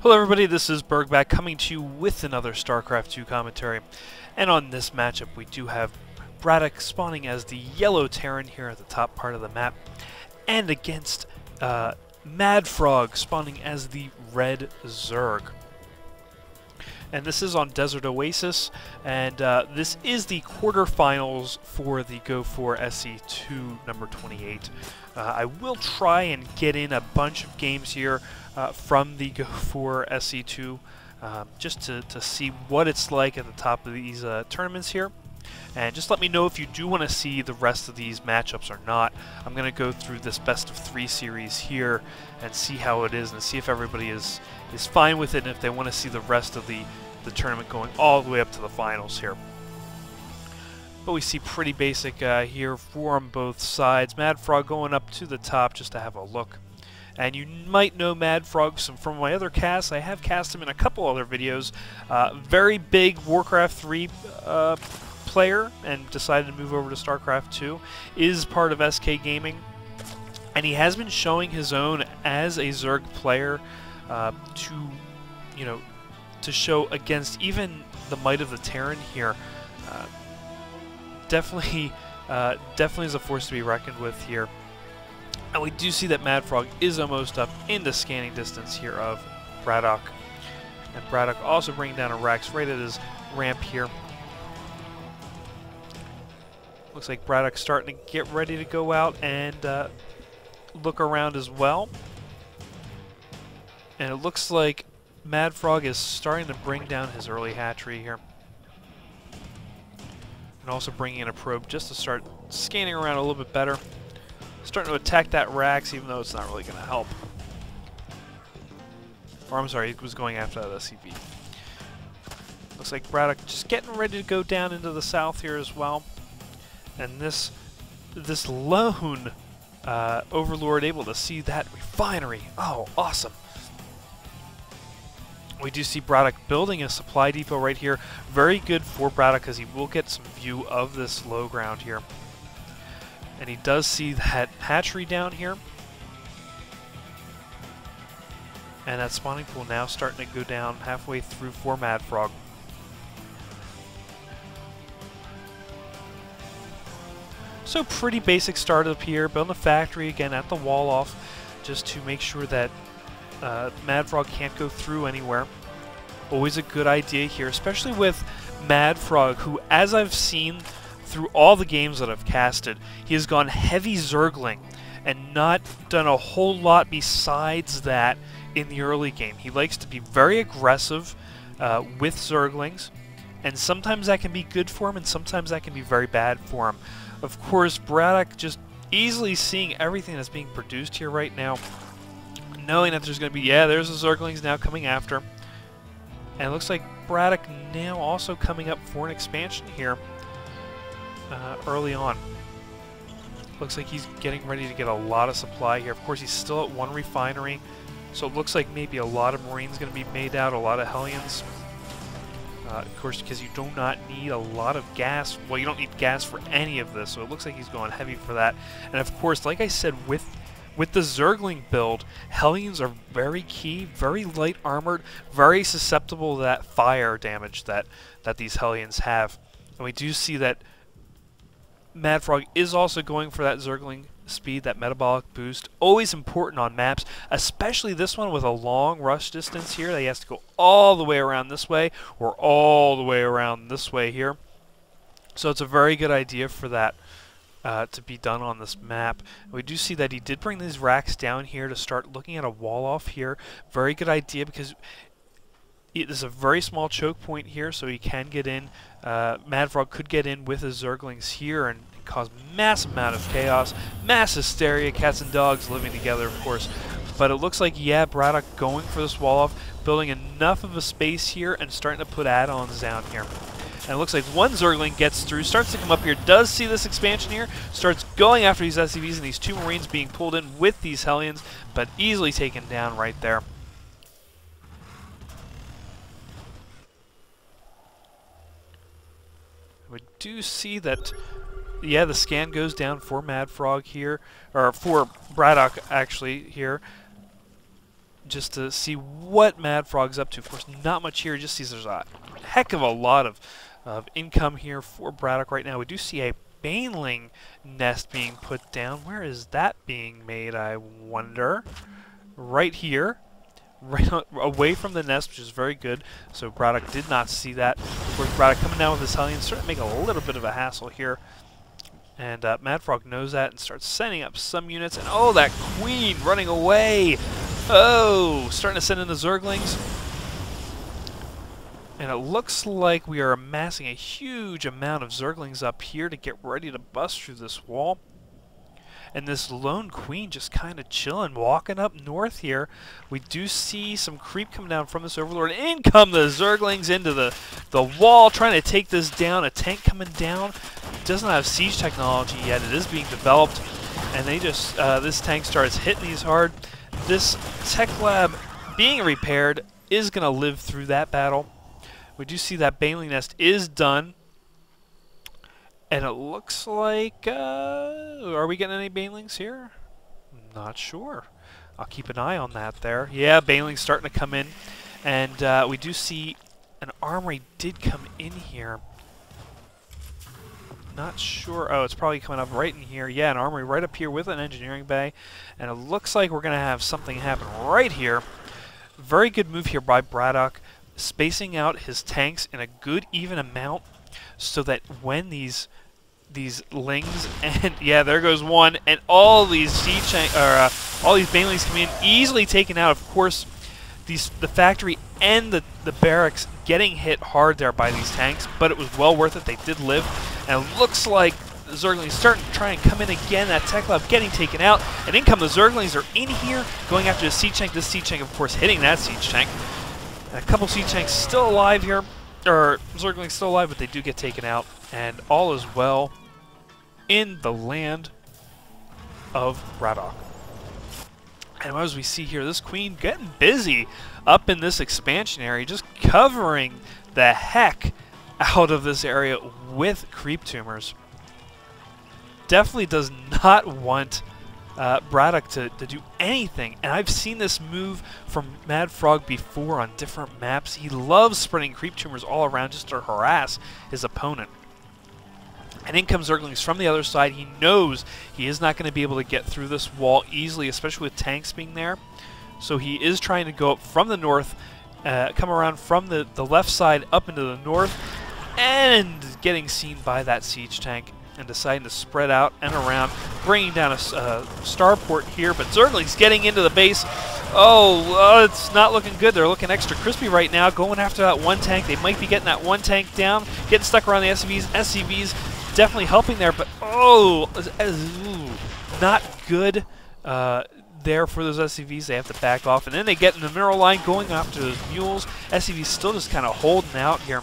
Hello everybody, this is Burgback coming to you with another Starcraft 2 commentary. And on this matchup we do have BratOk spawning as the yellow Terran here at the top part of the map, and against MaDFroG spawning as the red Zerg. And this is on Desert Oasis, and this is the quarterfinals for the Go for SC2 number 28. I will try and get in a bunch of games here from the Go for SC2 just to see what it's like at the top of these tournaments here. And just let me know if you do want to see the rest of these matchups or not. I'm going to go through this best of 3 series here and see how it is and see if everybody is fine with it and if they want to see the rest of the tournament going all the way up to the finals here. But we see pretty basic here from both sides. MaDFroG going up to the top just to have a look. And you might know MaDFroG from my other casts. I have cast him in a couple other videos. Very big Warcraft 3 player, and decided to move over to Starcraft 2. Is part of SK Gaming, and he has been showing his own as a Zerg player to show against even the might of the Terran here. Definitely is a force to be reckoned with here. And we do see that MaDFroG is almost up into scanning distance here of BratOk. And BratOk also bringing down a Rex right at his ramp here. Looks like BratOk starting to get ready to go out and look around as well. And it looks like MaDFroG is starting to bring down his early hatchery here. And also bringing in a probe just to start scanning around a little bit better. Starting to attack that Rax, even though it's not really going to help. Or I'm sorry, he was going after that SCV. Looks like BratOk just getting ready to go down into the south here as well. And this lone Overlord able to see that refinery. Oh, awesome. We do see BratOk building a supply depot right here. Very good for BratOk because he will get some view of this low ground here. And he does see that hatchery down here. And that spawning pool now starting to go down halfway through for MaDFroG. So pretty basic startup here. Building a factory again at the wall off just to make sure that MaDFroG can't go through anywhere. Always a good idea here, especially with MaDFroG, who, as I've seen through all the games that I've casted, he has gone heavy Zergling and not done a whole lot besides that in the early game. He likes to be very aggressive with Zerglings, and sometimes that can be good for him and sometimes that can be very bad for him. Of course, BratOk just easily seeing everything that's being produced here right now, knowing that there's going to be, there's the Zerglings now coming after. And it looks like BratOk now also coming up for an expansion here early on. Looks like he's getting ready to get a lot of supply here. Of course, he's still at 1 refinery, so it looks like maybe a lot of Marines going to be made out, a lot of Hellions. Of course, because you do not need a lot of gas. Well, you don't need gas for any of this, so it looks like he's going heavy for that. And of course, like I said, with the Zergling build, Hellions are very key, very light armored, very susceptible to that fire damage that these Hellions have. And we do see that MaDFroG is also going for that Zergling speed, that metabolic boost. Always important on maps, especially this one with a long rush distance here. He has to go all the way around this way or all the way around this way here. So it's a very good idea for that to be done on this map. We do see that he did bring these racks down here to start looking at a wall off here. Very good idea because there's a very small choke point here, so he can get in. MaDFroG could get in with his Zerglings here and cause massive amount of chaos, mass hysteria, cats and dogs living together, of course. But it looks like, BratOk going for this wall off, building enough of a space here and starting to put add-ons down here. And it looks like one Zergling gets through, starts to come up here, does see this expansion here, starts going after these SCVs and these 2 Marines being pulled in with these Hellions, but easily taken down right there. We do see that the scan goes down for MaDFroG here, or for BratOk actually here. just to see what MaDFroG's up to. Of course, not much here. Just sees there's a heck of a lot of income here for BratOk right now. We do see a baneling nest being put down. Where is that being made, I wonder? Right here. Right away from the nest, which is very good. So BratOk did not see that. Of course, BratOk coming down with his Hellions, starting to make a little bit of a hassle here. And MaDFroG knows that and starts sending up some units. And oh, that queen running away! Oh, starting to send in the Zerglings. And it looks like we are amassing a huge amount of Zerglings up here to get ready to bust through this wall. And this lone queen just kind of chilling, walking up north here. We do see some creep coming down from this Overlord. In come the Zerglings into the wall, trying to take this down. A tank coming down. Doesn't have siege technology yet. It is being developed. And they just, this tank starts hitting these hard. This tech lab being repaired is going to live through that battle. We do see that baneling nest is done. And it looks like, are we getting any banelings here? Not sure. I'll keep an eye on that there. Yeah, banelings starting to come in. And we do see an armory did come in here. Not sure. Oh, it's probably coming up right in here. Yeah, an armory right up here with an engineering bay. And it looks like we're going to have something happen right here. Very good move here by BratOk, spacing out his tanks in a good even amount so that when these lings, and yeah, there goes one, and all these siege all these banelings come in, easily taken out. Of course, the factory and the barracks getting hit hard there by these tanks, but it was well worth it. They did live, and it looks like the Zerglings starting to try and come in again. That tech lab getting taken out, and in come the Zerglings. Are in here, going after the siege tank. This siege tank, of course, hitting that siege tank. And a couple siege tanks still alive here, or Zerglings still alive, but they do get taken out, and all is well in the land of BratOk. And as we see here, this queen getting busy up in this expansion area, just covering the heck out of this area with creep tumors. Definitely does not want BratOk to do anything. And I've seen this move from MaDFroG before on different maps. He loves spreading creep tumors all around just to harass his opponent. And in comes Zerglings from the other side. He knows he is not going to be able to get through this wall easily, especially with tanks being there. So he is trying to go up from the north, come around from the left side up into the north, and getting seen by that siege tank and deciding to spread out and around, bringing down a starport here. But Zerglings getting into the base. Oh, it's not looking good. They're looking extra crispy right now, going after that one tank. They might be getting that one tank down, getting stuck around the SCVs. SCVs definitely helping there, but oh, not good there for those SCVs. They have to back off, and then they get in the mineral line going after those mules. SCVs still just kind of holding out here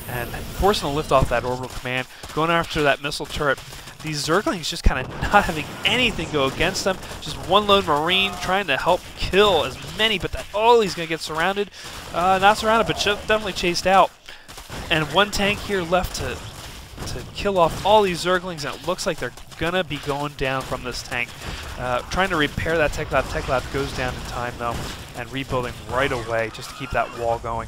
and forcing to lift off that orbital command, going after that missile turret. These Zerglings just kind of not having anything go against them. Just one lone Marine trying to help kill as many, but he's going to get surrounded. Not surrounded, but definitely chased out. And one tank here left to kill off all these Zerglings, and it looks like they're gonna be going down from this tank. Trying to repair that tech lab. Tech lab goes down in time though, and rebuilding right away just to keep that wall going.